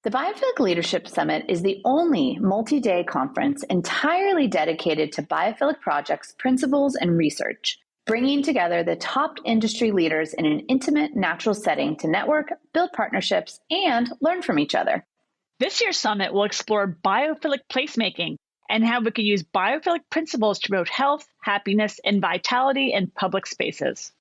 The Biophilic Leadership Summit is the only multi-day conference entirely dedicated to biophilic projects, principles, and research, bringing together the top industry leaders in an intimate, natural setting to network, build partnerships, and learn from each other. This year's summit will explore biophilic placemaking and how we can use biophilic principles to promote health, happiness, and vitality in public spaces.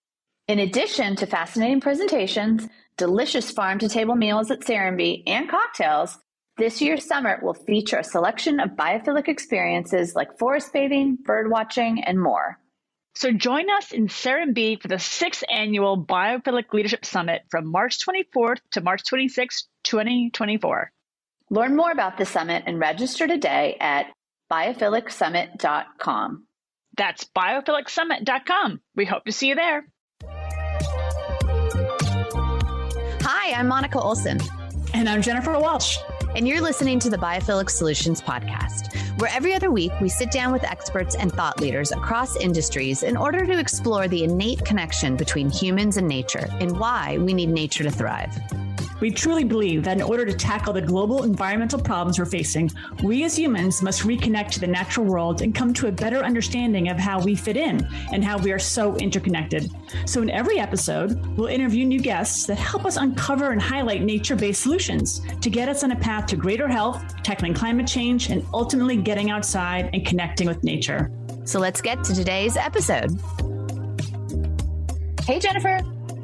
In addition to fascinating presentations, delicious farm-to-table meals at Serenbe, and cocktails, this year's summit will feature a selection of biophilic experiences like forest bathing, bird watching, and more. So join us in Serenbe for the 6th Annual Biophilic Leadership Summit from March 24th to March 26th, 2024. Learn more about the summit and register today at biophilic.summit.com. That's biophilic.summit.com. We hope to see you there. Hi, I'm Monica Olson. And I'm Jennifer Walsh. And you're listening to the Biophilic Solutions Podcast, where every other week we sit down with experts and thought leaders across industries in order to explore the innate connection between humans and nature and why we need nature to thrive. We truly believe that in order to tackle the global environmental problems we're facing, we as humans must reconnect to the natural world and come to a better understanding of how we fit in and how we are so interconnected. So in every episode, we'll interview new guests that help us uncover and highlight nature-based solutions to get us on a path to greater health, tackling climate change, and ultimately getting outside and connecting with nature. So let's get to today's episode. Hey, Jennifer.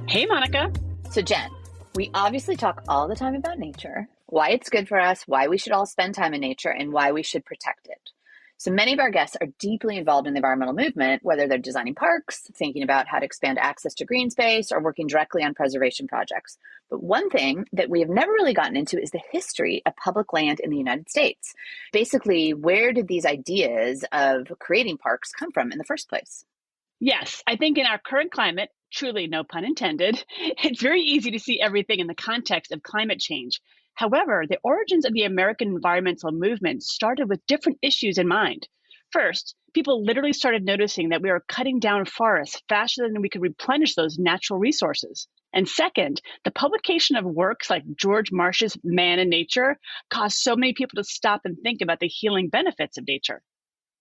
Hey, Monica. So Jen, we obviously talk all the time about nature, why it's good for us, why we should all spend time in nature, and why we should protect it. So many of our guests are deeply involved in the environmental movement, whether they're designing parks, thinking about how to expand access to green space, or working directly on preservation projects. But one thing that we have never really gotten into is the history of public land in the United States. Basically, where did these ideas of creating parks come from in the first place? Yes, I think in our current climate, truly no pun intended, it's very easy to see everything in the context of climate change. However, the origins of the American environmental movement started with different issues in mind. First, people literally started noticing that we were cutting down forests faster than we could replenish those natural resources. And second, the publication of works like George Marsh's Man and Nature caused so many people to stop and think about the healing benefits of nature.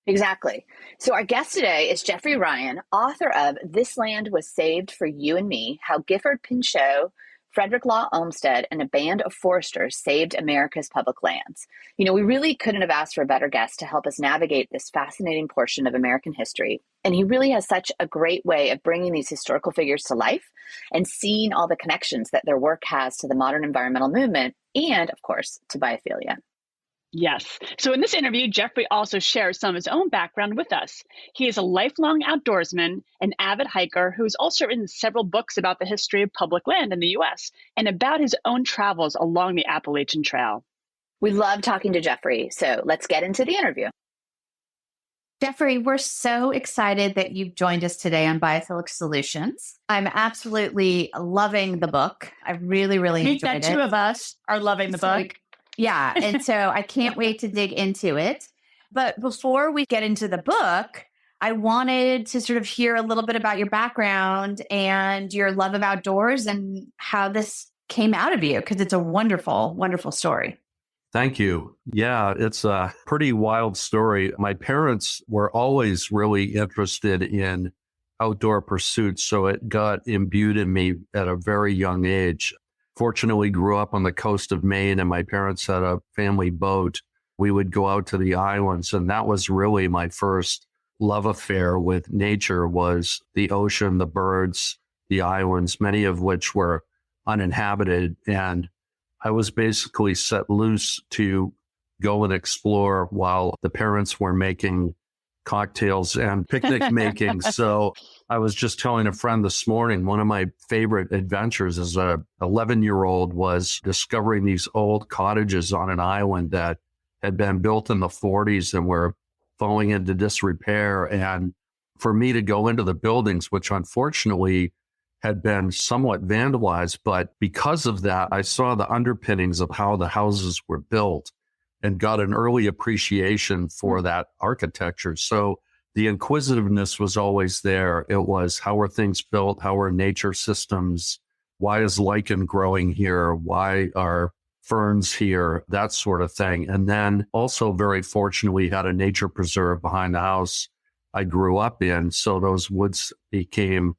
Exactly. So our guest today is Jeffrey Ryan, author of This Land Was Saved for You and Me, How Gifford Pinchot, Frederick Law Olmsted, and a band of foresters saved America's public lands. You know, we really couldn't have asked for a better guest to help us navigate this fascinating portion of American history. And he really has such a great way of bringing these historical figures to life and seeing all the connections that their work has to the modern environmental movement and, of course, to biophilia. Yes. So in this interview, Jeffrey also shares some of his own background with us. He is a lifelong outdoorsman, an avid hiker who's also written several books about the history of public land in the U.S. and about his own travels along the Appalachian Trail. We love talking to Jeffrey, so let's get into the interview. Jeffrey, we're so excited that you've joined us today on Biophilic Solutions. I'm absolutely loving the book. I really enjoyed it. The two of us are loving the book. Yeah. And so I can't wait to dig into it. But before we get into the book, I wanted to sort of hear a little bit about your background and your love of outdoors and how this came out of you, because it's a wonderful, wonderful story. Thank you. Yeah, it's a pretty wild story. My parents were always really interested in outdoor pursuits, so it got imbued in me at a very young age. Fortunately, grew up on the coast of Maine, and my parents had a family boat. We would go out to the islands, and that was really my first love affair with nature, was the ocean, the birds, the islands, many of which were uninhabited. And I was basically set loose to go and explore while the parents were making cocktails and picnic making. So I was just telling a friend this morning, one of my favorite adventures as a 11-year-old was discovering these old cottages on an island that had been built in the 40s and were falling into disrepair. And for me to go into the buildings, which unfortunately had been somewhat vandalized, but because of that, I saw the underpinnings of how the houses were built and got an early appreciation for that architecture. So the inquisitiveness was always there. It was, how are things built? How are nature systems? Why is lichen growing here? Why are ferns here, that sort of thing. And then also very fortunately had a nature preserve behind the house I grew up in. So those woods became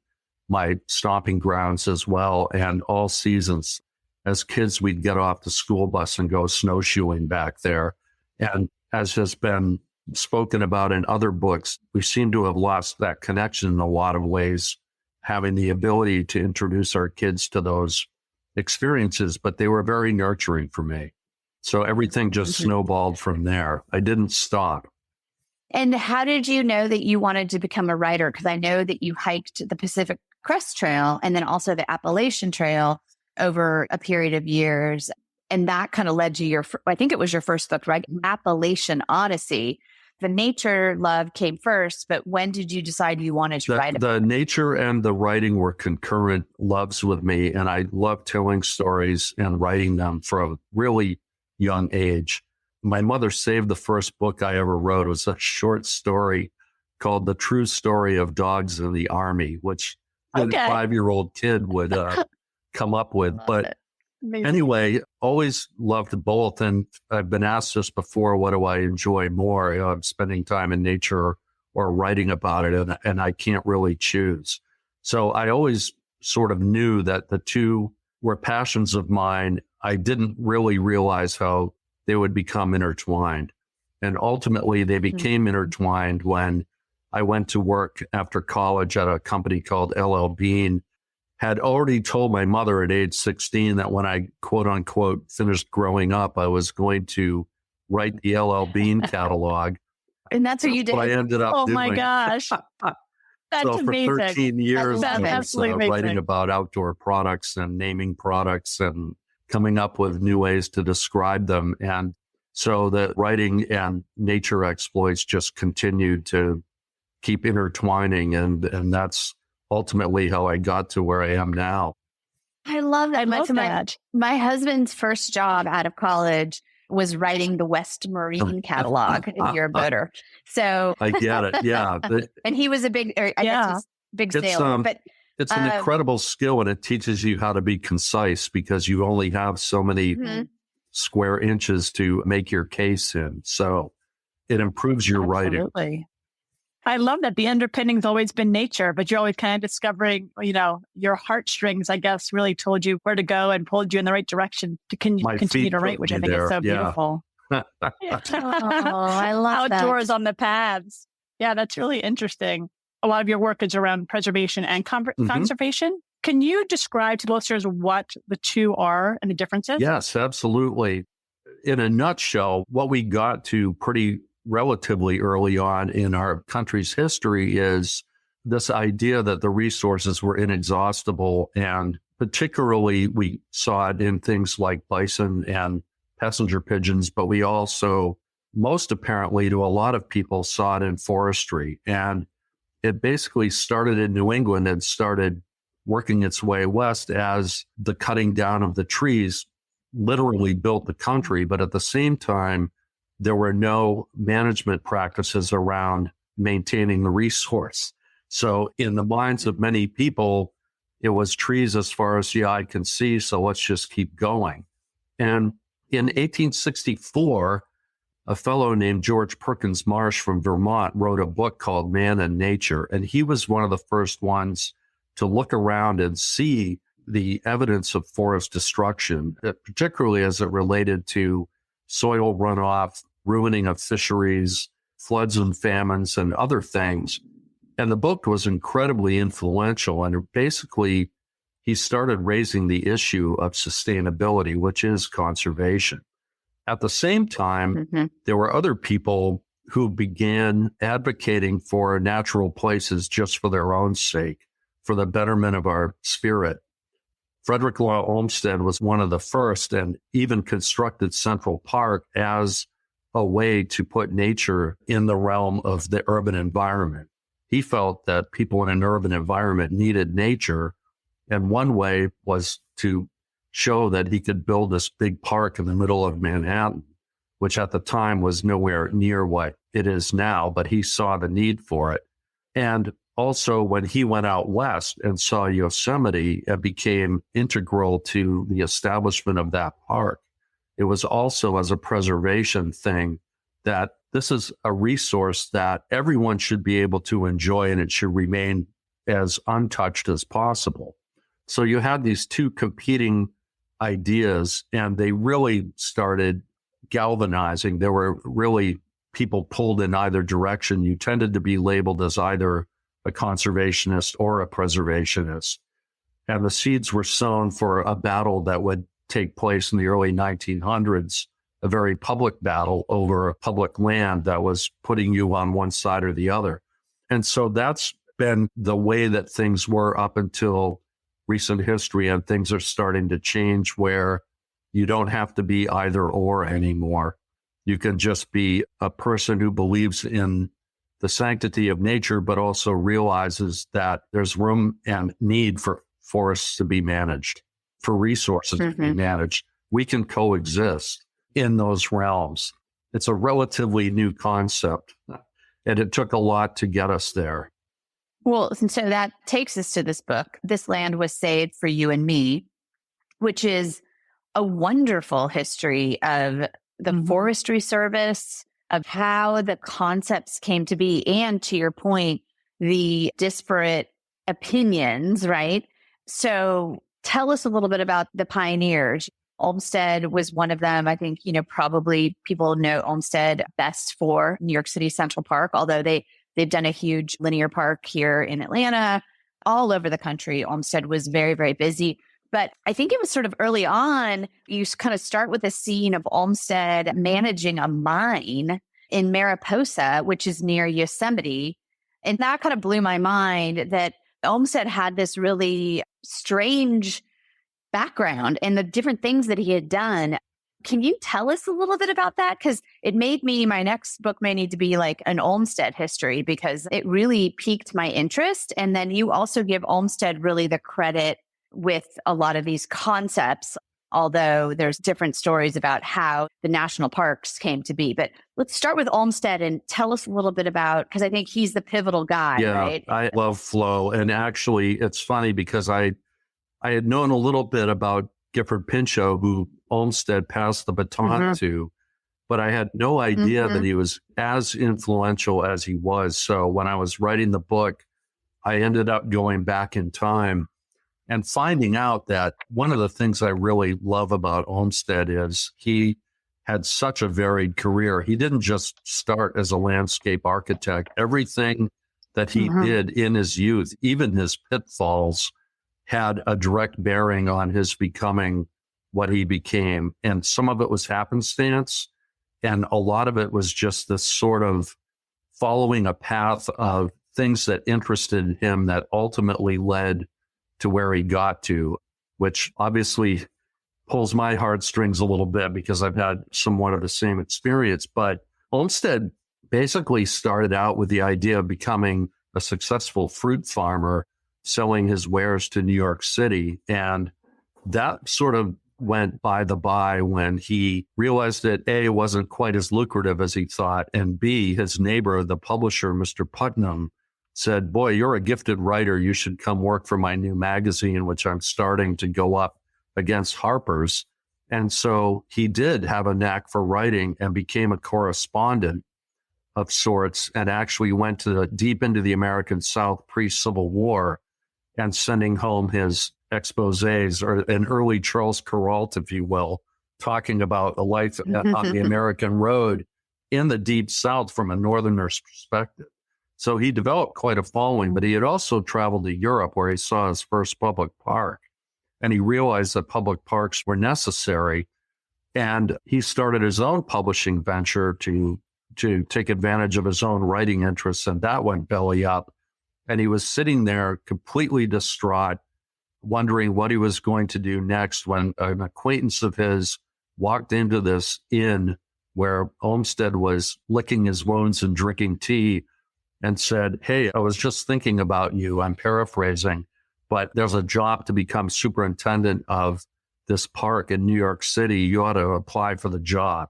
my stomping grounds as well. And all seasons, as kids, we'd get off the school bus and go snowshoeing back there. And as has been spoken about in other books, we seem to have lost that connection in a lot of ways, having the ability to introduce our kids to those experiences, but they were very nurturing for me. So everything just snowballed from there. I didn't stop. And how did you know that you wanted to become a writer? Because I know that you hiked the Pacific Crest Trail and then also the Appalachian Trail over a period of years. And that kind of led to I think it was your first book, right? Appalachian Odyssey. The nature love came first, but when did you decide you wanted to write about it? The nature and the writing were concurrent loves with me, and I love telling stories and writing them from a really young age. My mother saved the first book I ever wrote. It was a short story called The True Story of Dogs in the Army, which a 5-year-old kid would come up with. But anyway, always loved both. And I've been asked this before, what do I enjoy more? I'm spending time in nature or writing about it, and I can't really choose. So I always sort of knew that the two were passions of mine. I didn't really realize how they would become intertwined. And ultimately, they became intertwined when I went to work after college at a company called LL Bean. Had already told my mother at age 16 that when I, quote unquote, finished growing up, I was going to write the LL Bean catalog. And that's what you did. What I ended up doing. Oh my gosh. That's so amazing. For 13 years, That's I was writing about outdoor products and naming products and coming up with new ways to describe them. And so the writing and nature exploits just continued to keep intertwining. And that's ultimately how I got to where I am now. I love that. I love that. My husband's first job out of college was writing the West Marine catalog if you're a boater. So I get it. Yeah. And he was a big, I guess he's a big sailor. But it's an incredible skill, and it teaches you how to be concise because you only have so many square inches to make your case in. So it improves your writing. I love that the underpinning's always been nature, but you're always kind of discovering, your heartstrings, I guess, really told you where to go and pulled you in the right direction to continue to write, which I think is so beautiful. Oh, I love Outdoors that. on the paths. Yeah, that's really interesting. A lot of your work is around preservation and conservation. Can you describe to the listeners what the two are and the differences? Yes, absolutely. In a nutshell, what we got to pretty relatively early on in our country's history is this idea that the resources were inexhaustible. And particularly we saw it in things like bison and passenger pigeons, but we also, most apparently to a lot of people, saw it in forestry. And it basically started in New England and started working its way west as the cutting down of the trees literally built the country. But at the same time, there were no management practices around maintaining the resource. So in the minds of many people, it was trees as far as the eye can see, so let's just keep going. And in 1864, a fellow named George Perkins Marsh from Vermont wrote a book called Man and Nature, and he was one of the first ones to look around and see the evidence of forest destruction, particularly as it related to soil runoff, ruining of fisheries, floods and famines, and other things. And the book was incredibly influential. And basically, he started raising the issue of sustainability, which is conservation. At the same time, there were other people who began advocating for natural places just for their own sake, for the betterment of our spirit. Frederick Law Olmsted was one of the first and even constructed Central Park as a way to put nature in the realm of the urban environment. He felt that people in an urban environment needed nature, and one way was to show that he could build this big park in the middle of Manhattan, which at the time was nowhere near what it is now, but he saw the need for it. And also, when he went out west and saw Yosemite, it became integral to the establishment of that park. it was also as a preservation thing, that this is a resource that everyone should be able to enjoy, and it should remain as untouched as possible. So you had these two competing ideas, and they really started galvanizing. There were really people pulled in either direction. You tended to be labeled as either a conservationist or a preservationist. And the seeds were sown for a battle that would take place in the early 1900s, a very public battle over a public land that was putting you on one side or the other. And so that's been the way that things were up until recent history, and things are starting to change where you don't have to be either or anymore. You can just be a person who believes in the sanctity of nature, but also realizes that there's room and need for forests to be managed, for resources to be managed. We can coexist in those realms. It's a relatively new concept, and it took a lot to get us there. Well, and so that takes us to this book, This Land Was Saved for You and Me, which is a wonderful history of the Forestry Service, of how the concepts came to be, and to your point, the disparate opinions, right? So tell us a little bit about the pioneers. Olmsted was one of them. I think, probably people know Olmsted best for New York City Central Park, although they've done a huge linear park here in Atlanta, all over the country. Olmsted was very, very busy. But I think it was sort of early on, you kind of start with a scene of Olmsted managing a mine in Mariposa, which is near Yosemite. And that kind of blew my mind that Olmsted had this really strange background and the different things that he had done. Can you tell us a little bit about that? Because it made me, my next book may need to be like an Olmsted history, because it really piqued my interest. And then you also give Olmsted really the credit with a lot of these concepts, although there's different stories about how the national parks came to be. But let's start with Olmsted and tell us a little bit about, because I think he's the pivotal guy, right? I love Flo. And actually, it's funny because I had known a little bit about Gifford Pinchot, who Olmsted passed the baton to, but I had no idea that he was as influential as he was. So when I was writing the book, I ended up going back in time and finding out that one of the things I really love about Olmsted is he had such a varied career. He didn't just start as a landscape architect. Everything that he did in his youth, even his pitfalls, had a direct bearing on his becoming what he became. And some of it was happenstance, and a lot of it was just this sort of following a path of things that interested him that ultimately led to where he got to, which obviously pulls my heartstrings a little bit because I've had somewhat of the same experience. But Olmsted basically started out with the idea of becoming a successful fruit farmer, selling his wares to New York City. And that sort of went by the by when he realized that A, it wasn't quite as lucrative as he thought, and B, his neighbor, the publisher, Mr. Putnam, said, "Boy, you're a gifted writer. You should come work for my new magazine, which I'm starting to go up against Harper's." And so he did have a knack for writing and became a correspondent of sorts, and actually went to deep into the American South pre-Civil War and sending home his exposés, or an early Charles Kuralt, if you will, talking about a life on the American road in the Deep South from a Northerner's perspective. So he developed quite a following, but he had also traveled to Europe where he saw his first public park. And he realized that public parks were necessary. And he started his own publishing venture to take advantage of his own writing interests, and that went belly up. And he was sitting there completely distraught, wondering what he was going to do next, when an acquaintance of his walked into this inn where Olmsted was licking his wounds and drinking tea, and said, "Hey, I was just thinking about you. I'm paraphrasing, but there's a job to become superintendent of this park in New York City. You ought to apply for the job."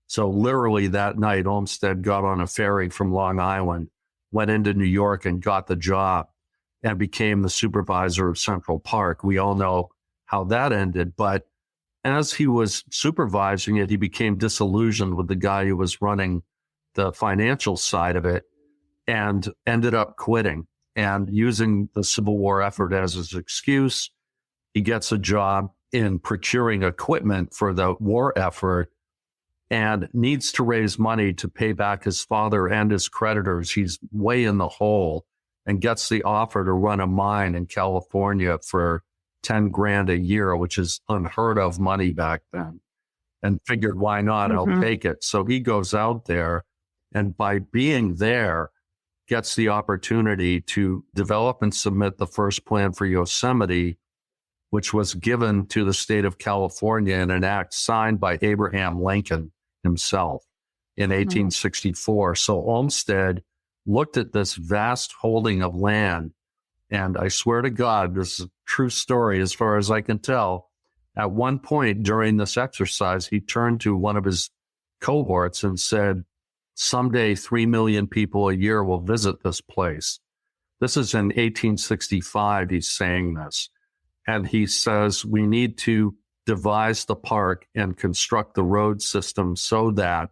So literally that night, Olmsted got on a ferry from Long Island, went into New York and got the job, and became the supervisor of Central Park. We all know how that ended, but as he was supervising it, he became disillusioned with the guy who was running the financial side of it and ended up quitting and using the Civil War effort as his excuse. He gets a job in procuring equipment for the war effort and needs to raise money to pay back his father and his creditors. He's way in the hole and gets the offer to run a mine in California for 10 grand a year, which is unheard of money back then, and figured, why not? I'll take it. So he goes out there, and by being there, gets the opportunity to develop and submit the first plan for Yosemite, which was given to the state of California in an act signed by Abraham Lincoln himself in 1864. So Olmsted looked at this vast holding of land, and I swear to God, this is a true story as far as I can tell. At one point during this exercise, he turned to one of his cohorts and said, someday 3 million people a year will visit this place. This is in 1865, he's saying this. And he says, we need to devise the park and construct the road system so that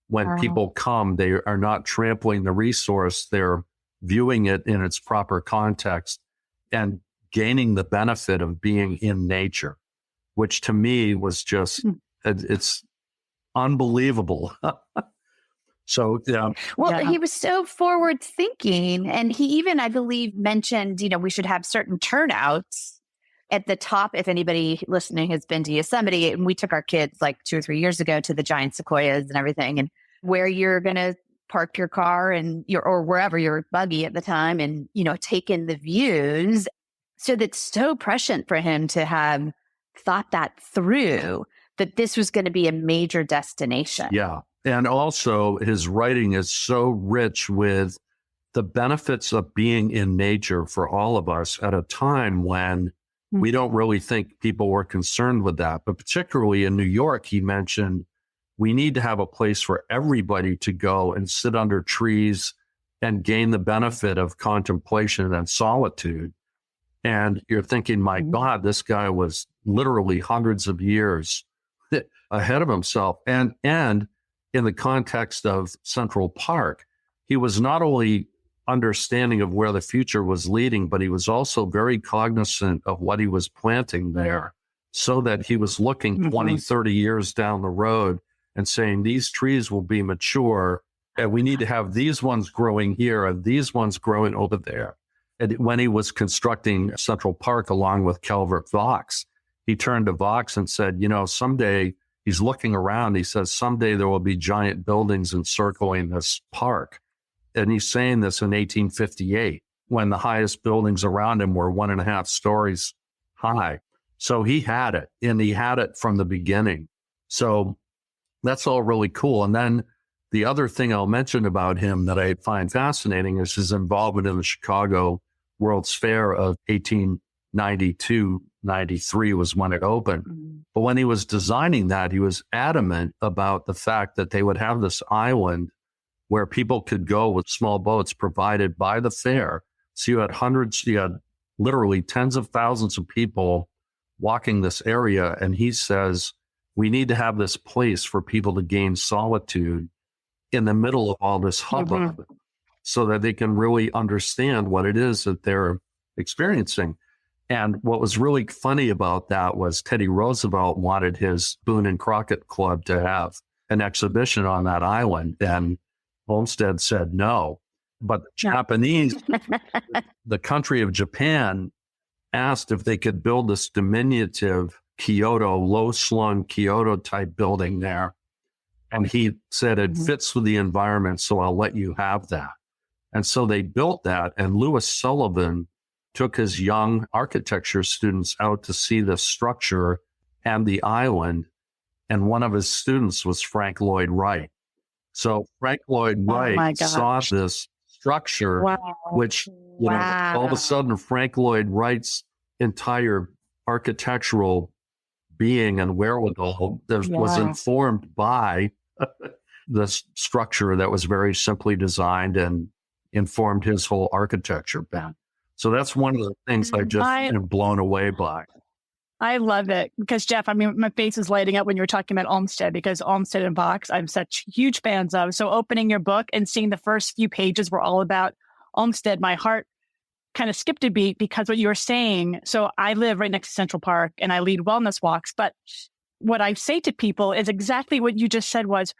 when people come, they are not trampling the resource, they're viewing it in its proper context and gaining the benefit of being in nature, which to me was just, it's unbelievable. So, yeah. Well, he was so forward thinking. And he even, I believe, mentioned, we should have certain turnouts at the top. If anybody listening has been to Yosemite, and we took our kids like 2 or 3 years ago to the giant sequoias and everything, and where you're going to park your car and or wherever your buggy at the time, and, take in the views. So that's so prescient for him to have thought that through, that this was going to be a major destination. Yeah. And also his writing is so rich with the benefits of being in nature for all of us at a time when we don't really think people were concerned with that. But particularly in New York, he mentioned we need to have a place for everybody to go and sit under trees and gain the benefit of contemplation and solitude. And you're thinking, my God, this guy was literally hundreds of years ahead of himself. And in the context of Central Park, he was not only understanding of where the future was leading, but he was also very cognizant of what he was planting there, so that he was looking 20, 30 years down the road and saying, these trees will be mature, and we need to have these ones growing here and these ones growing over there. And when he was constructing Central Park along with Calvert Vaux, he turned to Vaux and said, someday, he's looking around, he says, someday there will be giant buildings encircling this park. And he's saying this in 1858, when the highest buildings around him were 1.5 stories high. So he had it, and he had it from the beginning. So that's all really cool. And then the other thing I'll mention about him that I find fascinating is his involvement in the Chicago World's Fair of 1892-93 was when it opened. But when he was designing that, he was adamant about the fact that they would have this island where people could go with small boats provided by the fair. So you had literally tens of thousands of people walking this area. And he says, we need to have this place for people to gain solitude in the middle of all this hubbub so that they can really understand what it is that they're experiencing. And what was really funny about that was Teddy Roosevelt wanted his Boone and Crockett Club to have an exhibition on that island. And Olmsted said no. But the Japanese, the country of Japan, asked if they could build this diminutive Kyoto, low-slung Kyoto type building there. And he said, it fits with the environment, so I'll let you have that. And so they built that. And Louis Sullivan took his young architecture students out to see the structure and the island. And one of his students was Frank Lloyd Wright. So Frank Lloyd Wright saw this structure, which, all of a sudden, Frank Lloyd Wright's entire architectural being and wherewithal was informed by this structure that was very simply designed and informed his whole architecture bent. So that's one of the things I just am blown away by. I love it because, Jeff, I mean, my face is lighting up when you were talking about Olmsted, because Olmsted and Box, I'm such huge fans of. So opening your book and seeing the first few pages were all about Olmsted, my heart kind of skipped a beat because what you were saying. So I live right next to Central Park and I lead wellness walks. But what I say to people is exactly what you just said was,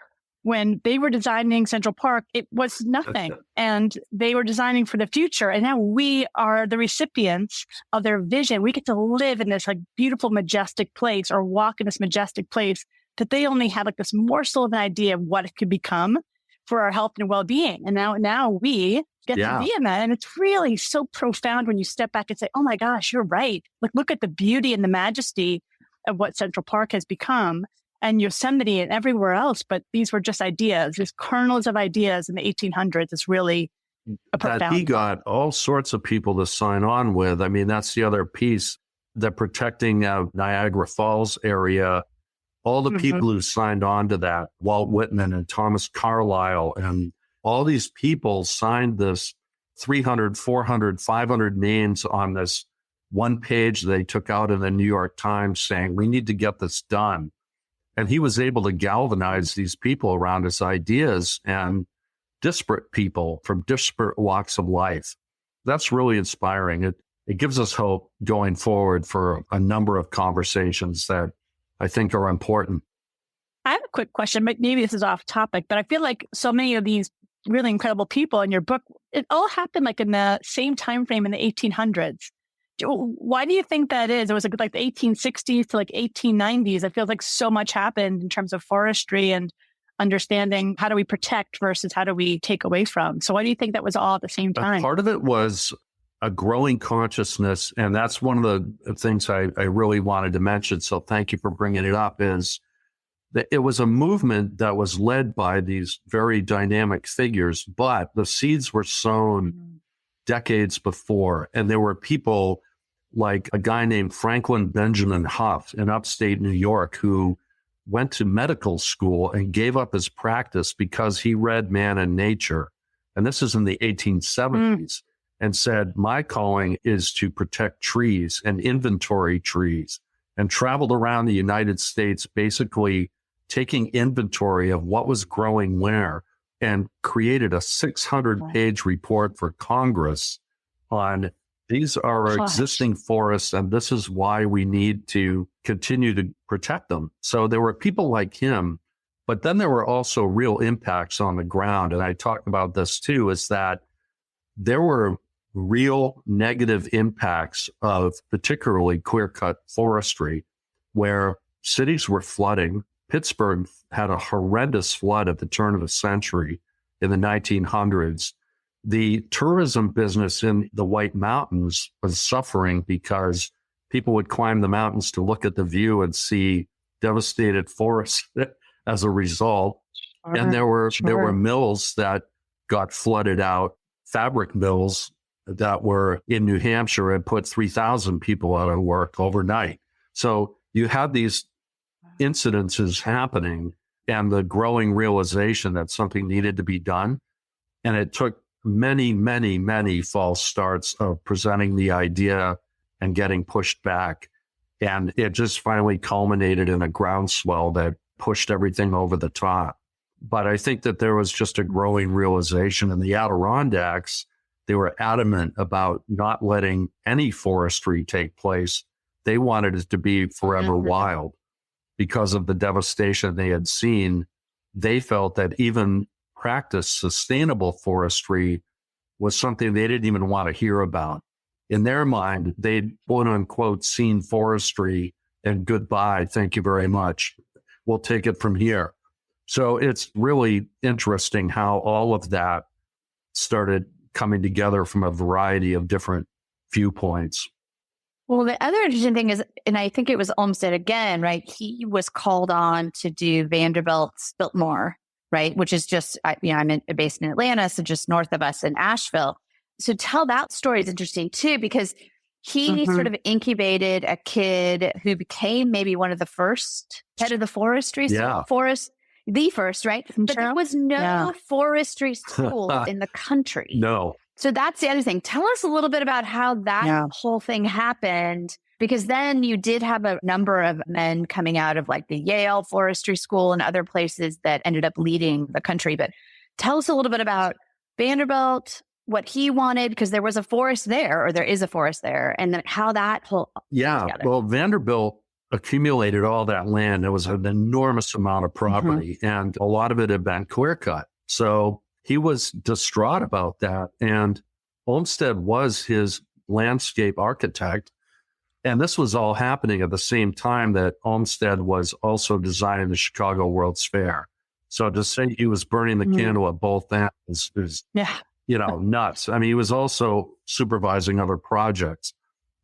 when they were designing Central Park, it was nothing. And they were designing for the future. And now we are the recipients of their vision. We get to live in this like beautiful, majestic place, or walk in this majestic place that they only had like this morsel of an idea of what it could become for our health and well-being. And now we get to be in that. And it's really so profound when you step back and say, oh my gosh, you're right. Like, look at the beauty and the majesty of what Central Park has become, and Yosemite and everywhere else. But these were just ideas, these kernels of ideas in the 1800s. Is really a profound. That he got all sorts of people to sign on with. I mean, that's the other piece, the protecting Niagara Falls area. All the people who signed on to that, Walt Whitman and Thomas Carlyle, and all these people signed this 300, 400, 500 names on this one page they took out in the New York Times saying, we need to get this done. And he was able to galvanize these people around his ideas, and disparate people from disparate walks of life. That's really inspiring. It gives us hope going forward for a number of conversations that I think are important. I have a quick question, but maybe this is off topic, but I feel like so many of these really incredible people in your book, it all happened like in the same time frame in the 1800s. Why do you think that is? It was like the 1860s to like 1890s. It feels like so much happened in terms of forestry and understanding how do we protect versus how do we take away from. So why do you think that was all at the same time? Part of it was a growing consciousness, and that's one of the things I really wanted to mention. So thank you for bringing it up, is that it was a movement that was led by these very dynamic figures, but the seeds were sown decades before. And there were people like a guy named Franklin Benjamin Huff in upstate New York who went to medical school and gave up his practice because he read Man and Nature. And this is in the 1870s, and said, my calling is to protect trees and inventory trees, and traveled around the United States, basically taking inventory of what was growing where, and created a 600-page report for Congress on these are our existing forests, and this is why we need to continue to protect them. So there were people like him, but then there were also real impacts on the ground. And I talked about this too, is that there were real negative impacts of particularly clear-cut forestry, where cities were flooding. Pittsburgh had a horrendous flood at the turn of the century in the 1900s. The tourism business in the White Mountains was suffering because people would climb the mountains to look at the view and see devastated forests as a result. And there were mills that got flooded out, fabric mills that were in New Hampshire, and put 3,000 people out of work overnight. So you had these incidences happening, and the growing realization that something needed to be done. And it took many, many, many false starts of presenting the idea and getting pushed back. And it just finally culminated in a groundswell that pushed everything over the top. But I think that there was just a growing realization in the Adirondacks. They were adamant about not letting any forestry take place. They wanted it to be forever wild. Because of the devastation they had seen, they felt that even practiced sustainable forestry was something they didn't even want to hear about. In their mind, they'd quote unquote seen forestry and goodbye, thank you very much. We'll take it from here. So it's really interesting how all of that started coming together from a variety of different viewpoints. Well, the other interesting thing is, and I think it was Olmsted again, right? He was called on to do Vanderbilt's Biltmore, right? Which is just, I'm based in Atlanta, so just north of us in Asheville. So tell that story is interesting too, because he sort of incubated a kid who became maybe one of the first head of the forestry the first, right? But there was no forestry school in the country. No. So that's the other thing. Tell us a little bit about how that whole thing happened, Because then you did have a number of men coming out of like the Yale Forestry School and other places that ended up leading the country. But tell us a little bit about Vanderbilt, what he wanted, because there was a forest there, or there is a forest there, and then how that whole together. Well, Vanderbilt accumulated all that land. There was an enormous amount of property, and a lot of it had been clear cut. So he was distraught about that. And Olmsted was his landscape architect. And this was all happening at the same time that Olmsted was also designing the Chicago World's Fair. So to say he was burning the candle at both ends is nuts. I mean, he was also supervising other projects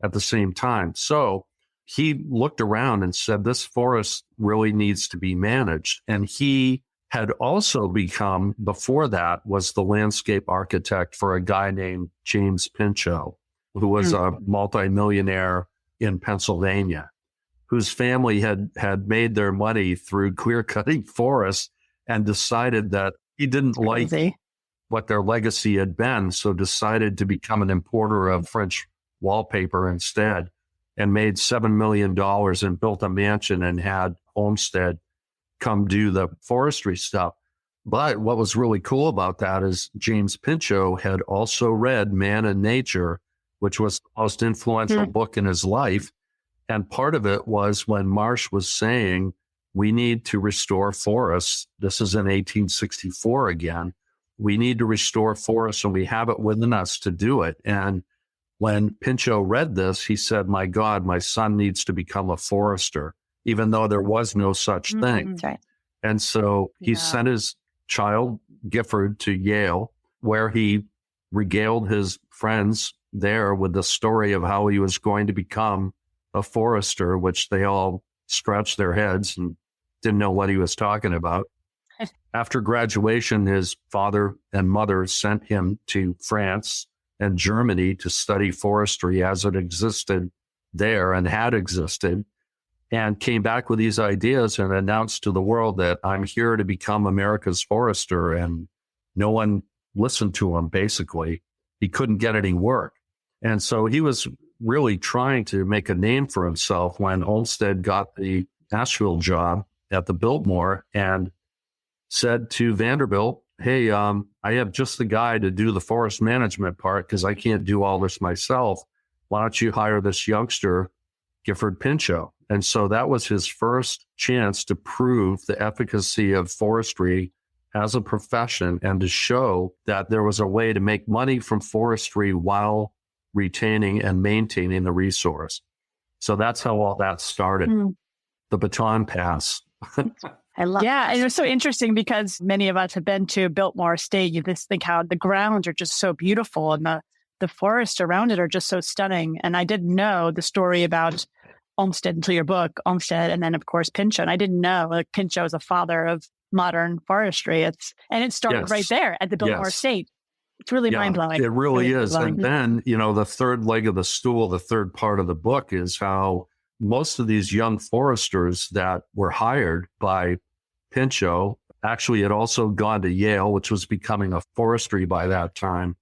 at the same time. So he looked around and said, this forest really needs to be managed. And he had also become, before that, was the landscape architect for a guy named James Pinchot, who was a multimillionaire in Pennsylvania, whose family had made their money through clear cutting forests and decided that he didn't like what their legacy had been. So decided to become an importer of French wallpaper instead, and made $7 million and built a mansion and had Olmsted come do the forestry stuff. But what was really cool about that is James Pinchot had also read Man and Nature, which was the most influential book in his life. And part of it was when Marsh was saying, we need to restore forests. This is in 1864 again. We need to restore forests, and we have it within us to do it. And when Pinchot read this, he said, my God, my son needs to become a forester, even though there was no such thing. That's right. And so he sent his child, Gifford, to Yale, where he regaled his friends there with the story of how he was going to become a forester, which they all scratched their heads and didn't know what he was talking about. After graduation, his father and mother sent him to France and Germany to study forestry as it existed there and had existed, and came back with these ideas and announced to the world that I'm here to become America's forester. And no one listened to him, basically. He couldn't get any work. And so he was really trying to make a name for himself when Olmsted got the Asheville job at the Biltmore and said to Vanderbilt, hey, I have just the guy to do the forest management part because I can't do all this myself. Why don't you hire this youngster, Gifford Pinchot? And so that was his first chance to prove the efficacy of forestry as a profession and to show that there was a way to make money from forestry while retaining and maintaining the resource. So that's how all that started. The baton pass. I love and it was so interesting because many of us have been to Biltmore Estate. You just think how the grounds are just so beautiful and the forests around it are just so stunning. And I didn't know the story about Olmsted until your book, Olmsted, and then of course Pinchot. And I didn't know like Pinchot is a father of modern forestry. It started right there at the Biltmore Estate. It's really mind-blowing. It really is. And then, the third leg of the stool, the third part of the book is how most of these young foresters that were hired by Pinchot actually had also gone to Yale, which was becoming a forestry by that time,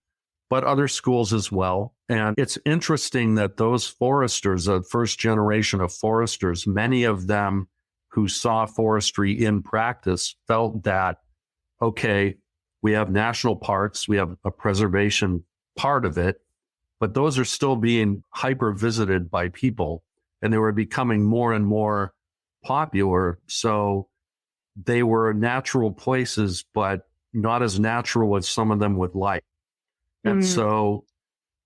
but other schools as well. And it's interesting that those foresters, the first generation of foresters, many of them who saw forestry in practice felt that, okay, we have national parks, we have a preservation part of it, but those are still being hyper visited by people, and they were becoming more and more popular. So they were natural places, but not as natural as some of them would like. And so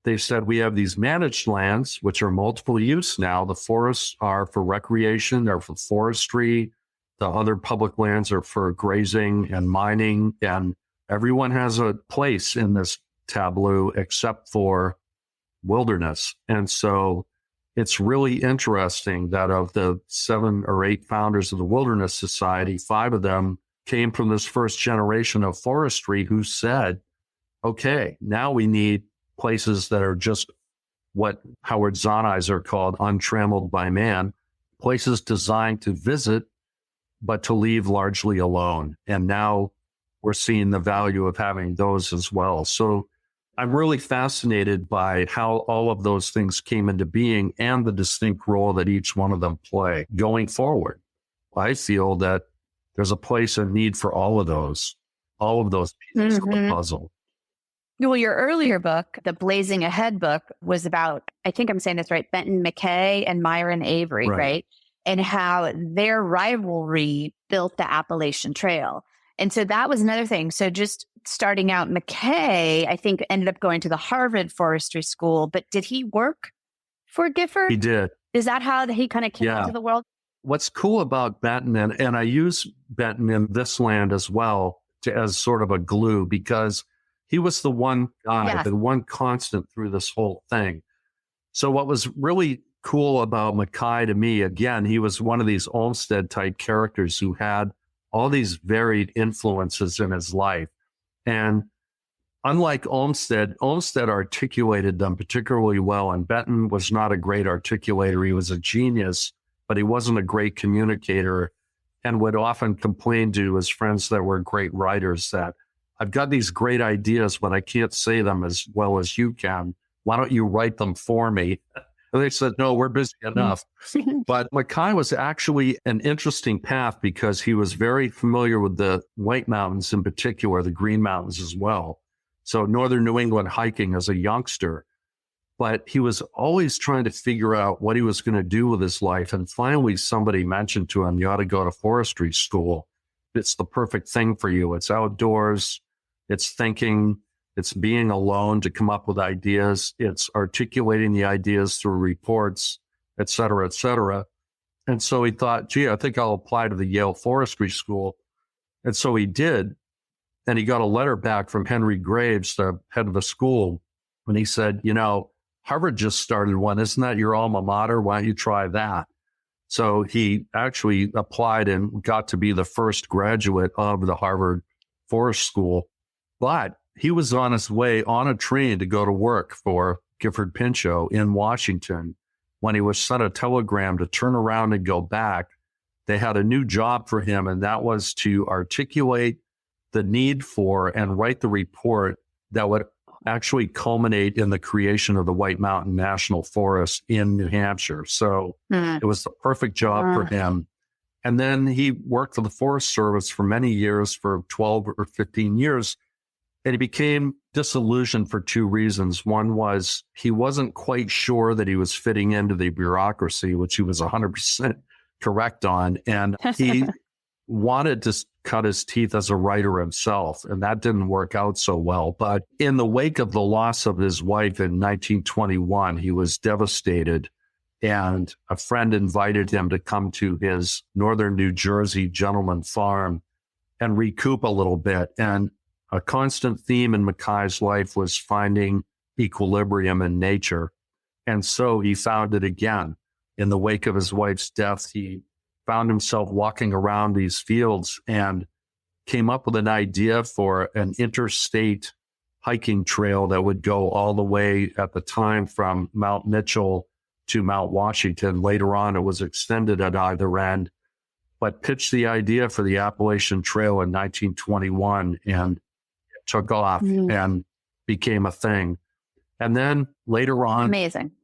they said, we have these managed lands, which are multiple use now. The forests are for recreation, they're for forestry. The other public lands are for grazing and mining. And everyone has a place in this tableau except for wilderness. And so it's really interesting that of the 7 or 8 founders of the Wilderness Society, 5 of them came from this first generation of forestry who said, okay, now we need places that are just what Howard Zahn are called untrammeled by man, places designed to visit, but to leave largely alone. And now we're seeing the value of having those as well. So I'm really fascinated by how all of those things came into being and the distinct role that each one of them play going forward. I feel that there's a place and need for all of those pieces of the puzzle. Well, your earlier book, the Blazing Ahead book, was about, I think I'm saying this right, Benton MacKaye and Myron Avery, right? And how their rivalry built the Appalachian Trail. And so that was another thing. So just starting out, MacKaye, I think, ended up going to the Harvard Forestry School, but did he work for Gifford? He did. Is that how he kind of came into the world? What's cool about Benton, and I use Benton in this land as well as sort of a glue, because he was the one guy, the one constant through this whole thing. So what was really cool about MacKaye to me, again, he was one of these Olmsted type characters who had all these varied influences in his life. And unlike Olmsted articulated them particularly well. And Benton was not a great articulator. He was a genius, but he wasn't a great communicator, and would often complain to his friends that were great writers that I've got these great ideas, but I can't say them as well as you can. Why don't you write them for me? And they said, no, we're busy enough. But MacKaye was actually an interesting path because he was very familiar with the White Mountains in particular, the Green Mountains as well. So northern New England hiking as a youngster. But he was always trying to figure out what he was going to do with his life. And finally, somebody mentioned to him, you ought to go to forestry school. It's the perfect thing for you. It's outdoors. It's thinking. It's being alone to come up with ideas. It's articulating the ideas through reports, et cetera, et cetera. And so he thought, gee, I think I'll apply to the Yale Forestry School. And so he did. And he got a letter back from Henry Graves, the head of the school. And he said, you know, Harvard just started one. Isn't that your alma mater? Why don't you try that? So he actually applied and got to be the first graduate of the Harvard Forest School. But he was on his way on a train to go to work for Gifford Pinchot in Washington when he was sent a telegram to turn around and go back. They had a new job for him, and that was to articulate the need for and write the report that would actually culminate in the creation of the White Mountain National Forest in New Hampshire. So it was the perfect job for him. And then he worked for the Forest Service for many years, for 12 or 15 years. And he became disillusioned for two reasons. One was he wasn't quite sure that he was fitting into the bureaucracy, which he was 100% correct on. And he wanted to cut his teeth as a writer himself, and that didn't work out so well. But in the wake of the loss of his wife in 1921, he was devastated, and a friend invited him to come to his northern New Jersey gentleman farm and recoup a little bit. And a constant theme in MacKaye's life was finding equilibrium in nature. And so he found it again. In the wake of his wife's death, he found himself walking around these fields and came up with an idea for an interstate hiking trail that would go all the way at the time from Mount Mitchell to Mount Washington. Later on, it was extended at either end, but pitched the idea for the Appalachian Trail in 1921, and it took off and became a thing. And then later on,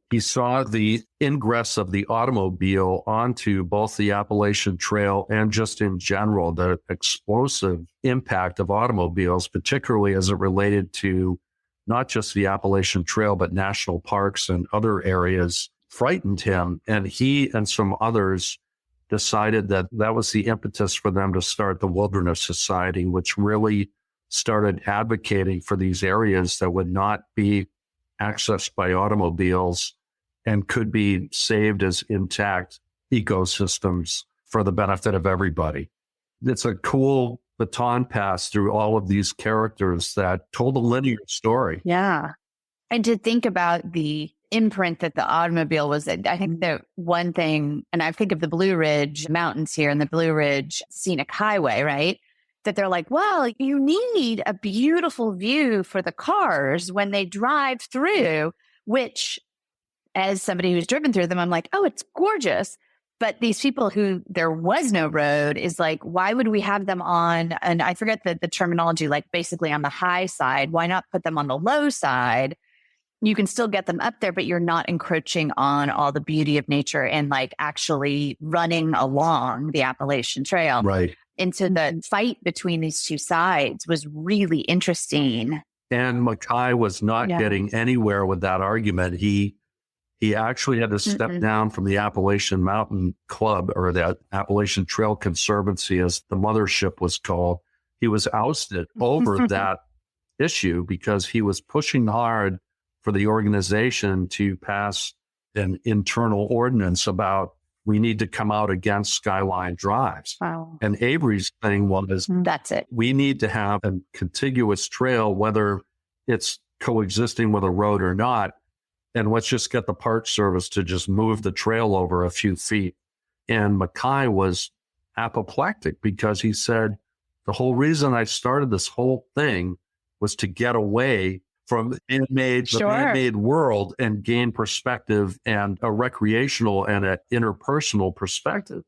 he saw the ingress of the automobile onto both the Appalachian Trail and just in general, the explosive impact of automobiles, particularly as it related to not just the Appalachian Trail, but national parks and other areas, frightened him. And he and some others decided that that was the impetus for them to start the Wilderness Society, which really started advocating for these areas that would not be accessed by automobiles and could be saved as intact ecosystems for the benefit of everybody. It's a cool baton pass through all of these characters that told a linear story. Yeah. And to think about the imprint that the automobile was, I think the one thing, and I think of the Blue Ridge Mountains here and the Blue Ridge Scenic Highway, right? That they're like, well, you need a beautiful view for the cars when they drive through, which as somebody who's driven through them, I'm like, oh, it's gorgeous. But these people who there was no road is like, why would we have them on? And I forget the terminology, like basically on the high side. Why not put them on the low side? You can still get them up there, but you're not encroaching on all the beauty of nature and like actually running along the Appalachian Trail. Right. And so the fight between these two sides was really interesting. And Mackay was not getting anywhere with that argument. He actually had to step down from the Appalachian Mountain Club, or the Appalachian Trail Conservancy, as the mothership was called. He was ousted over that issue because he was pushing hard for the organization to pass an internal ordinance about we need to come out against skyline drives. Wow. And Avery's thing was, that's it. We need to have a contiguous trail, whether it's coexisting with a road or not. And let's just get the Park Service to just move the trail over a few feet. And Mackay was apoplectic because he said, the whole reason I started this whole thing was to get away from the man-made world and gain perspective and a recreational and an interpersonal perspective.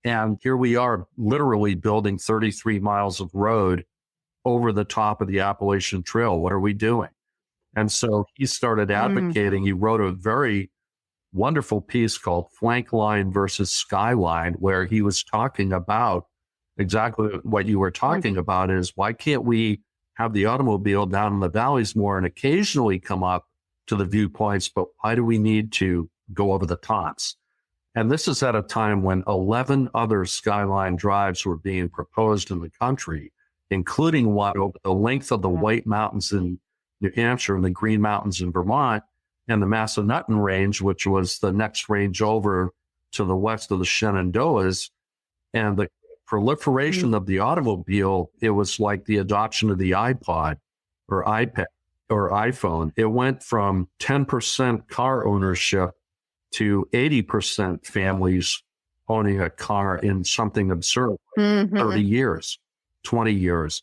And here we are literally building 33 miles of road over the top of the Appalachian Trail. What are we doing? And so he started advocating. He wrote a very wonderful piece called Flank Line versus Skyline, where he was talking about exactly what you were talking about, is why can't we have the automobile down in the valleys more and occasionally come up to the viewpoints, but why do we need to go over the tops? And this is at a time when 11 other skyline drives were being proposed in the country, including one over the length of the White Mountains in New Hampshire and the Green Mountains in Vermont, and the Massanutten Range, which was the next range over to the west of the Shenandoahs. And the proliferation of the automobile, it was like the adoption of the iPod or iPad or iPhone. It went from 10% car ownership to 80% families owning a car in something absurd, 30 years, 20 years.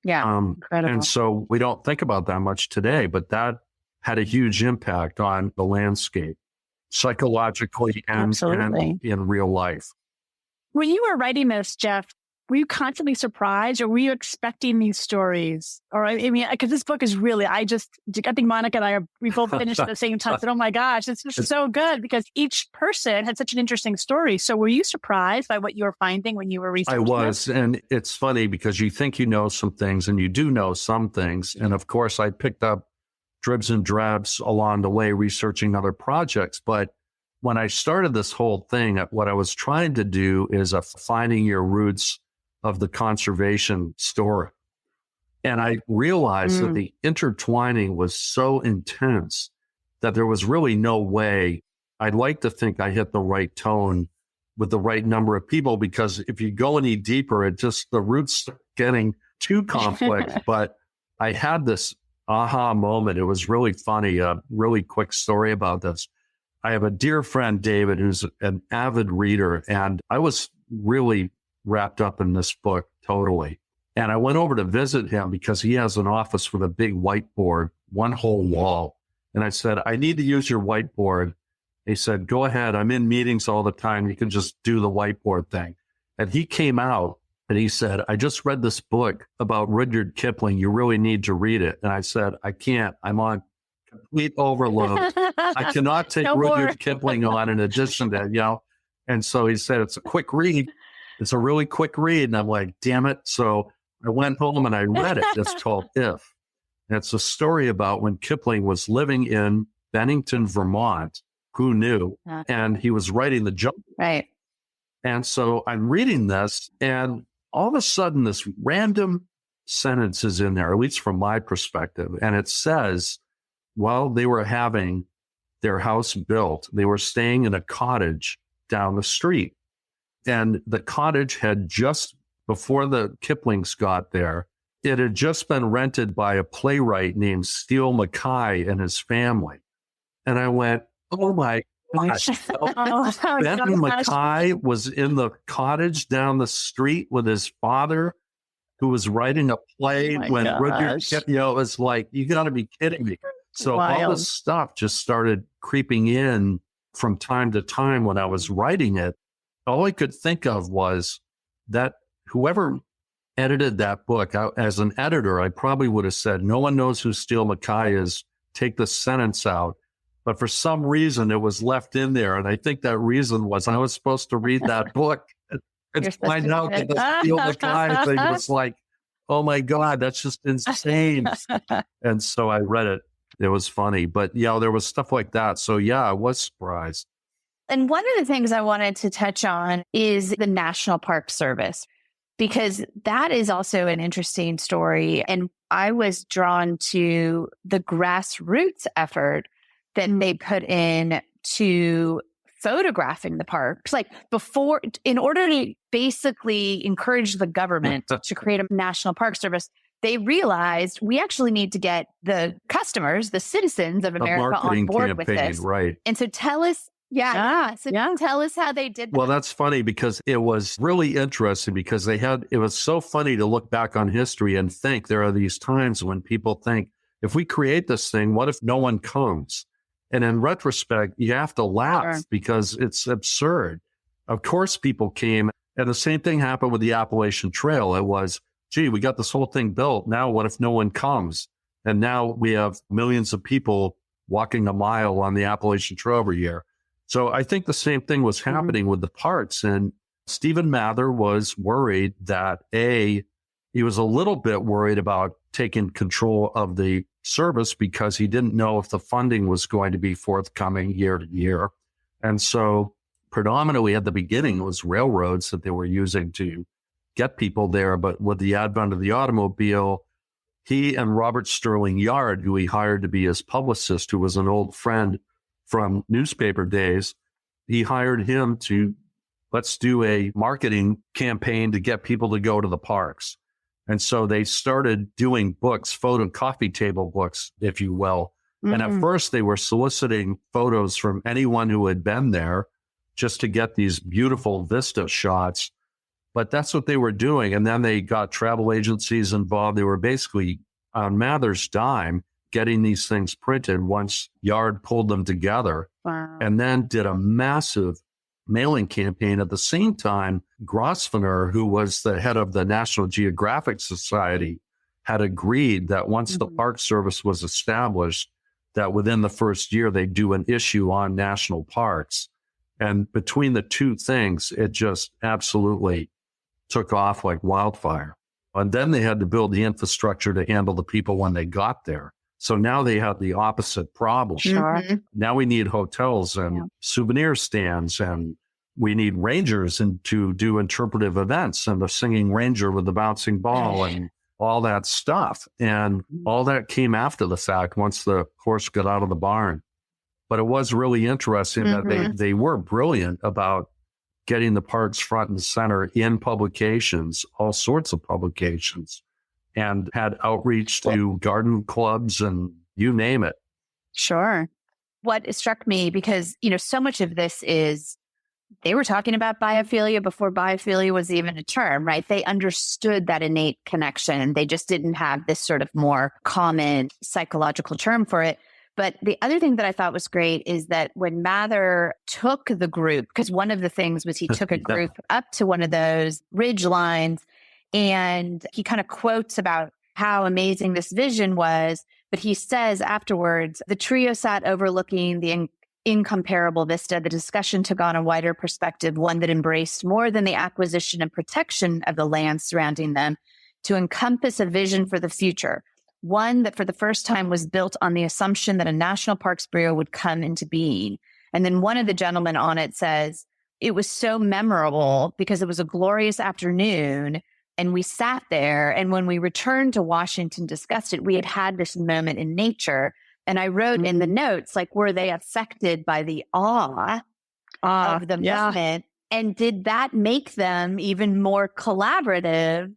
Yeah, incredible. And so we don't think about that much today, but that had a huge impact on the landscape, psychologically and in real life. When you were writing this, Jeff, were you constantly surprised, or were you expecting these stories? Or, I mean, because this book is really, I think Monica and we both finished at the same time. Said, oh my gosh, it's just so good, because each person had such an interesting story. So were you surprised by what you were finding when you were researching? I was. And it's funny because you think you know some things, and you do know some things. And of course, I picked up dribs and drabs along the way researching other projects. But when I started this whole thing, what I was trying to do is finding your roots of the conservation story. And I realized that the intertwining was so intense that there was really no way. I'd like to think I hit the right tone with the right number of people, because if you go any deeper, the roots start getting too complex. But I had this aha moment. It was really funny. A really quick story about this. I have a dear friend, David, who's an avid reader, and I was really wrapped up in this book totally. And I went over to visit him because he has an office with a big whiteboard, one whole wall. And I said, I need to use your whiteboard. He said, go ahead. I'm in meetings all the time. You can just do the whiteboard thing. And he came out and he said, I just read this book about Rudyard Kipling. You really need to read it. And I said, I can't. I'm on complete overload. I cannot take Rudyard Kipling on in addition to, And so he said, it's a quick read. It's a really quick read. And I'm like, damn it. So I went home and I read it. It's called If. And it's a story about when Kipling was living in Bennington, Vermont. Who knew? And he was writing the jungle. Right. And so I'm reading this, and all of a sudden this random sentence is in there, at least from my perspective. And it says, while they were having their house built, they were staying in a cottage down the street. And the cottage had just, before the Kiplings got there, it had just been rented by a playwright named Steele Mackay and his family. And I went, oh my gosh. Benton Mackay was in the cottage down the street with his father, who was writing a play when Rudyard Kipling, it was like, you got to be kidding me. So all this stuff just started creeping in from time to time when I was writing it. all I could think of was that whoever edited that book, as an editor, I probably would have said, no one knows who Steele Mackay is. Take the sentence out. But for some reason, it was left in there. And I think that reason was I was supposed to read that book and find out that the Steele Mackay thing was like, oh my God, that's just insane. And so I read it. It was funny. But yeah, there was stuff like that. So yeah, I was surprised. And one of the things I wanted to touch on is the National Park Service, because that is also an interesting story. And I was drawn to the grassroots effort that they put in to photographing the parks. Like before, in order to basically encourage the government to create a National Park Service, they realized we actually need to get the customers, the citizens of America on board with this. Right. And so tell us, tell us how they did that. Well, that's funny because it was really interesting because it was so funny to look back on history and think there are these times when people think, if we create this thing, what if no one comes? And in retrospect, you have to laugh because it's absurd. Of course, people came, and the same thing happened with the Appalachian Trail. It was, gee, we got this whole thing built. Now, what if no one comes? And now we have millions of people walking a mile on the Appalachian Trail every year. So I think the same thing was happening with the parks. And Stephen Mather was worried that, he was a little bit worried about taking control of the service because he didn't know if the funding was going to be forthcoming year to year. And so predominantly at the beginning, it was railroads that they were using to get people there. But with the advent of the automobile, he and Robert Sterling Yard, who he hired to be his publicist, who was an old friend from newspaper days, he hired him to, let's do a marketing campaign to get people to go to the parks. And so they started doing books, photo coffee table books, if you will. And at first they were soliciting photos from anyone who had been there just to get these beautiful vista shots. But that's what they were doing. And then they got travel agencies involved. They were basically on Mather's dime getting these things printed once Yard pulled them together. Wow. And then did a massive mailing campaign. At the same time, Grosvenor, who was the head of the National Geographic Society, had agreed that once the Park Service was established, that within the first year, they'd do an issue on national parks. And between the two things, it just absolutely took off like wildfire. And then they had to build the infrastructure to handle the people when they got there. So now they have the opposite problem. Sure. Now we need hotels and souvenir stands, and we need rangers to do interpretive events, and the singing ranger with the bouncing ball and all that stuff. And all that came after the fact once the horse got out of the barn. But it was really interesting that they were brilliant about getting the parks front and center in publications, all sorts of publications, and had outreach to garden clubs and you name it. Sure. What struck me, because, so much of this is, they were talking about biophilia before biophilia was even a term, right? They understood that innate connection. They just didn't have this sort of more common psychological term for it. But the other thing that I thought was great is that when Mather took the group, because one of the things was he took a group up to one of those ridge lines, and he kind of quotes about how amazing this vision was. But he says afterwards, the trio sat overlooking the incomparable vista. The discussion took on a wider perspective, one that embraced more than the acquisition and protection of the land surrounding them, to encompass a vision for the future, one that for the first time was built on the assumption that a National Parks Bureau would come into being. And then one of the gentlemen on it says, it was so memorable because it was a glorious afternoon. And we sat there, and when we returned to Washington, discussed it, we had this moment in nature. And I wrote in the notes, like, were they affected by the awe of the moment? And did that make them even more collaborative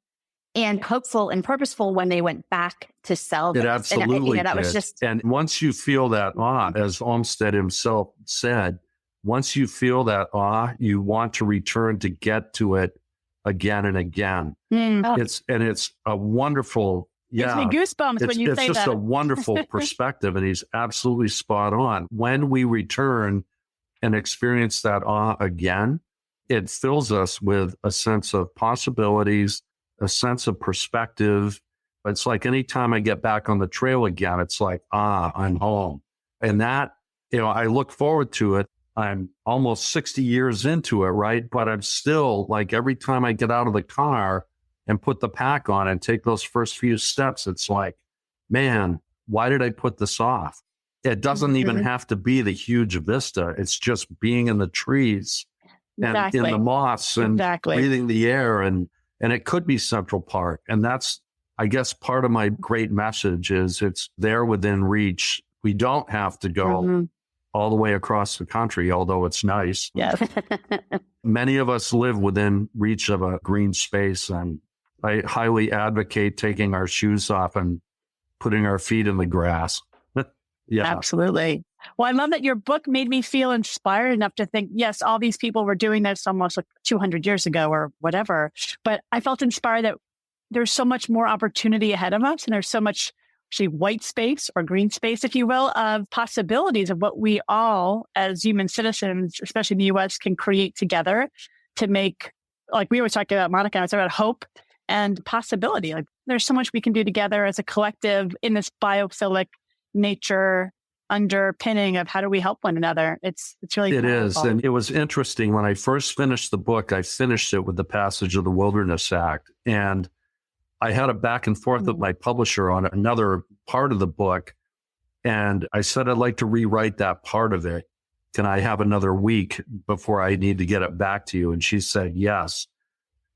and hopeful and purposeful when they went back to sell them? It absolutely and, that did. was just. And once you feel that awe, as Olmsted himself said, once you feel that awe, you want to return to get to it again and again. It's a wonderful, gives me goosebumps when you say that. It's just a wonderful perspective, and he's absolutely spot on. When we return and experience that awe again, it fills us with a sense of possibilities, a sense of perspective. It's like anytime I get back on the trail again, it's like, I'm home. And that, I look forward to it. I'm almost 60 years into it, right? But I'm still like, every time I get out of the car and put the pack on and take those first few steps, it's like, man, why did I put this off? It doesn't even have to be the huge vista. It's just being in the trees and in the moss and breathing the air. And it could be Central Park. And that's, I guess, part of my great message is it's there within reach. We don't have to go all the way across the country, although it's nice. Yes. Many of us live within reach of a green space. And I highly advocate taking our shoes off and putting our feet in the grass. Yeah, absolutely. Well, I love that your book made me feel inspired enough to think, yes, all these people were doing this almost like 200 years ago or whatever. But I felt inspired that there's so much more opportunity ahead of us. And there's so much actually white space or green space, if you will, of possibilities of what we all as human citizens, especially in the US, can create together to make, like we were talking about, Monica, I was talking about hope and possibility. Like there's so much we can do together as a collective in this biophilic nature underpinning of how do we help one another. It's really it powerful. Is. And it was interesting when I first finished the book, I finished it with the passage of the Wilderness Act. And I had a back and forth with my publisher on another part of the book. And I said, I'd like to rewrite that part of it. Can I have another week before I need to get it back to you? And she said, yes.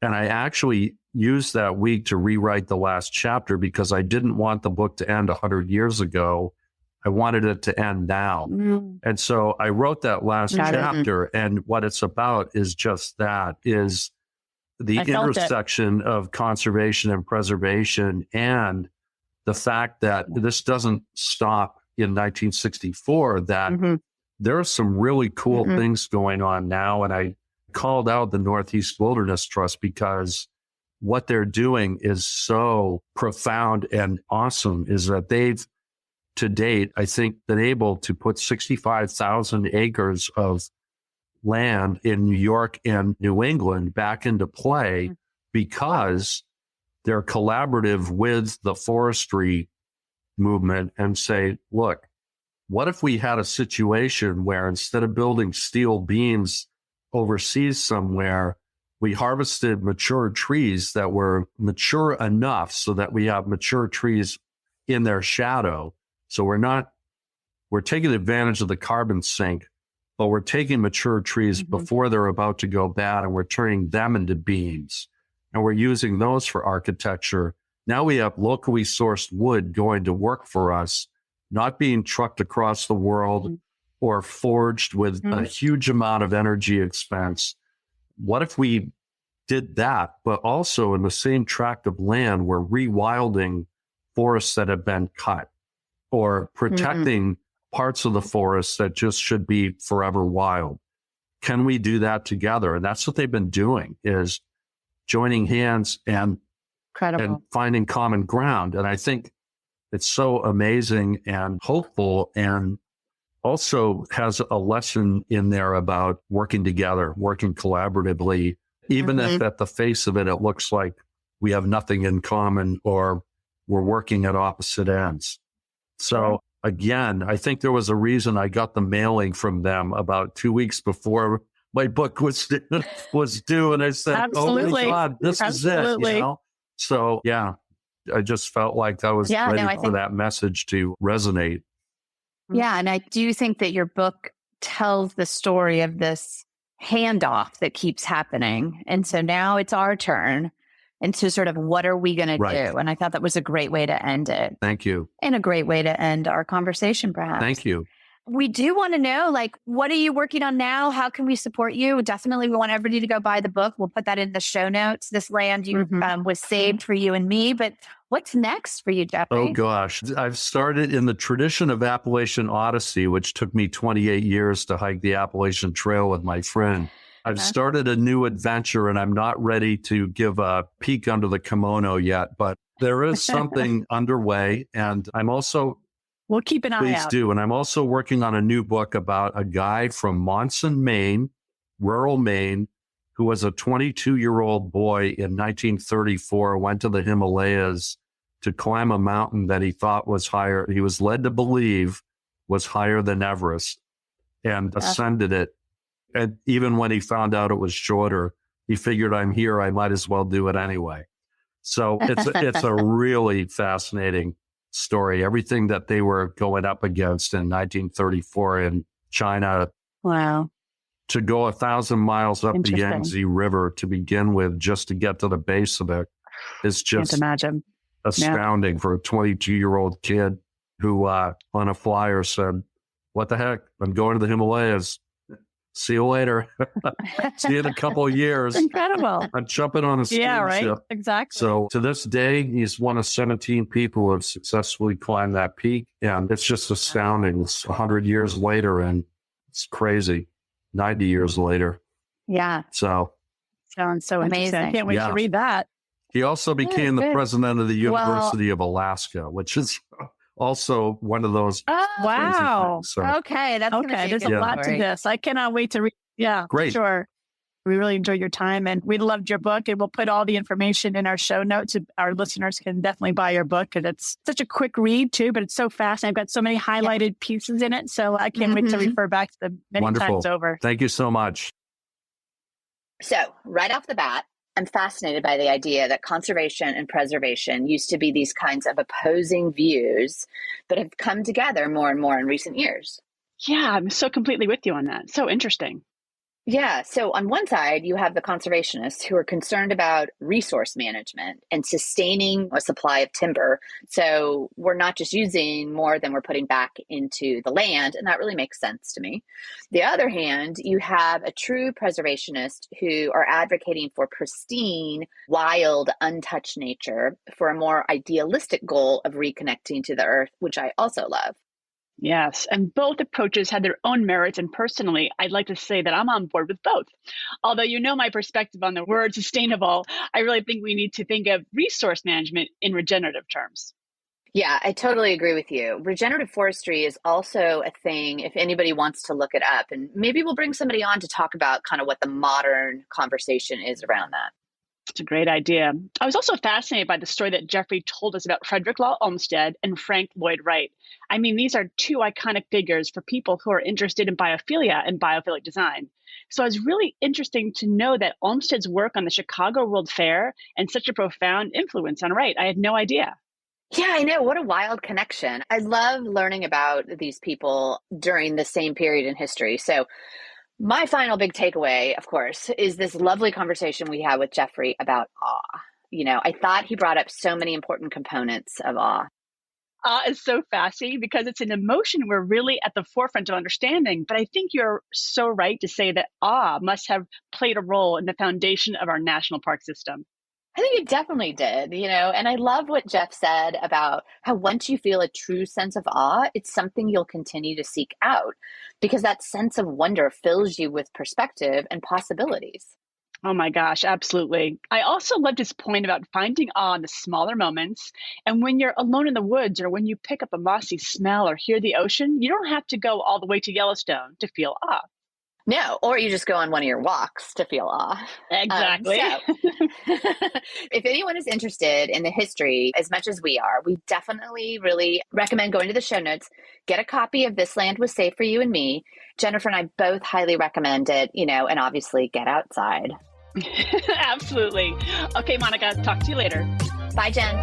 And I actually used that week to rewrite the last chapter because I didn't want the book to end 100 years ago. I wanted it to end now. And so I wrote that last chapter. And what it's about is just that, is the intersection of conservation and preservation, and the fact that this doesn't stop in 1964, that there are some really cool things going on now. And I called out the Northeast Wilderness Trust because what they're doing is so profound and awesome, is that they've, to date, I think, been able to put 65,000 acres of land in New York and New England back into play because they're collaborative with the forestry movement and say, look, what if we had a situation where instead of building steel beams overseas somewhere, we harvested mature trees that were mature enough so that we have mature trees in their shadow. So we're taking advantage of the carbon sink, but we're taking mature trees before they're about to go bad, and we're turning them into beams. And we're using those for architecture. Now we have locally sourced wood going to work for us, not being trucked across the world or forged with a huge amount of energy expense. What if we did that, but also in the same tract of land, we're rewilding forests that have been cut, or protecting parts of the forest that just should be forever wild? Can we do that together? And that's what they've been doing, is joining hands and finding common ground. And I think it's so amazing and hopeful, and also has a lesson in there about working together, working collaboratively, even if at the face of it, it looks like we have nothing in common or we're working at opposite ends. So again, I think there was a reason I got the mailing from them about 2 weeks before my book was due. And I said, oh my God, this is it. You know? So yeah, I just felt like I was ready for that message to resonate. Yeah. And I do think that your book tells the story of this handoff that keeps happening. And so now it's our turn. And so sort of, what are we going to do? And I thought that was a great way to end it. Thank you. And a great way to end our conversation, perhaps. Thank you. We do want to know, like, what are you working on now? How can we support you? Definitely, we want everybody to go buy the book. We'll put that in the show notes. This land was saved for you and me. But what's next for you, Jeffrey? Oh, gosh. I've started in the tradition of Appalachian Odyssey, which took me 28 years to hike the Appalachian Trail with my friend. I've started a new adventure, and I'm not ready to give a peek under the kimono yet, but there is something underway. And I'm also... We'll keep an eye out. Please do. And I'm also working on a new book about a guy from Monson, Maine, rural Maine, who was a 22-year-old boy in 1934, went to the Himalayas to climb a mountain that he thought was higher. He was led to believe was higher than Everest, and ascended it. And even when he found out it was shorter, he figured, I'm here, I might as well do it anyway. So it's a really fascinating story. Everything that they were going up against in 1934 in China. Wow. To go 1,000 miles up the Yangtze River to begin with, just to get to the base of it, is just astounding for a 22-year-old kid who on a flyer said, what the heck? I'm going to the Himalayas. See you later. See you in a couple of years. Incredible. I'm jumping on a steamship. Yeah, right. Exactly. So to this day, he's one of 17 people who have successfully climbed that peak. And it's just astounding. It's 100 years later, and it's crazy. 90 years later. Yeah. So sounds so amazing. Interesting. I can't wait to read that. He also became the president of the University of Alaska, which is also one of those. Oh, wow. So, okay. That's okay. There's a lot to this. I cannot wait to read. Yeah. Great. Sure. We really enjoyed your time, and we loved your book, and we'll put all the information in our show notes. Our listeners can definitely buy your book, and it's such a quick read too, but it's so fast. I've got so many highlighted pieces in it. So I can't wait to refer back to them many times over. Thank you so much. So right off the bat, I'm fascinated by the idea that conservation and preservation used to be these kinds of opposing views that have come together more and more in recent years. Yeah, I'm so completely with you on that. So interesting. Yeah. So on one side, you have the conservationists who are concerned about resource management and sustaining a supply of timber. So we're not just using more than we're putting back into the land. And that really makes sense to me. The other hand, you have a true preservationist who are advocating for pristine, wild, untouched nature for a more idealistic goal of reconnecting to the earth, which I also love. Yes, and both approaches had their own merits, and personally, I'd like to say that I'm on board with both. Although you know my perspective on the word sustainable, I really think we need to think of resource management in regenerative terms. Yeah, I totally agree with you. Regenerative forestry is also a thing if anybody wants to look it up, and maybe we'll bring somebody on to talk about kind of what the modern conversation is around that. It's a great idea. I was also fascinated by the story that Jeffrey told us about Frederick Law Olmsted and Frank Lloyd Wright. I mean, these are two iconic figures for people who are interested in biophilia and biophilic design. So it was really interesting to know that Olmsted's work on the Chicago World Fair and such a profound influence on Wright. I had no idea. Yeah, I know. What a wild connection. I love learning about these people during the same period in history. So my final big takeaway, of course, is this lovely conversation we had with Jeffrey about awe. You know, I thought he brought up so many important components of awe. Awe is so fascinating because it's an emotion we're really at the forefront of understanding. But I think you're so right to say that awe must have played a role in the foundation of our national park system. I think it definitely did, you know, and I love what Jeff said about how once you feel a true sense of awe, it's something you'll continue to seek out because that sense of wonder fills you with perspective and possibilities. Oh my gosh, absolutely. I also loved his point about finding awe in the smaller moments. And when you're alone in the woods or when you pick up a mossy smell or hear the ocean, you don't have to go all the way to Yellowstone to feel awe. No, or you just go on one of your walks to feel awe. Exactly. If anyone is interested in the history as much as we are, we definitely really recommend going to the show notes, get a copy of This Land Was Safe for You and Me. Jennifer and I both highly recommend it, you know, and obviously get outside. Absolutely. Okay, Monica, talk to you later. Bye, Jen.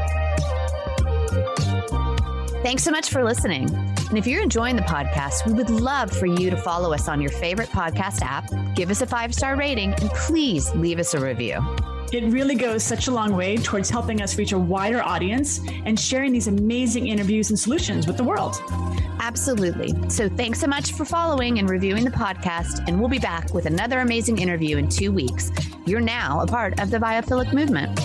Thanks so much for listening. And if you're enjoying the podcast, we would love for you to follow us on your favorite podcast app, give us a 5-star rating, and please leave us a review. It really goes such a long way towards helping us reach a wider audience and sharing these amazing interviews and solutions with the world. Absolutely. So thanks so much for following and reviewing the podcast, and we'll be back with another amazing interview in 2 weeks. You're now a part of the Biophilic movement.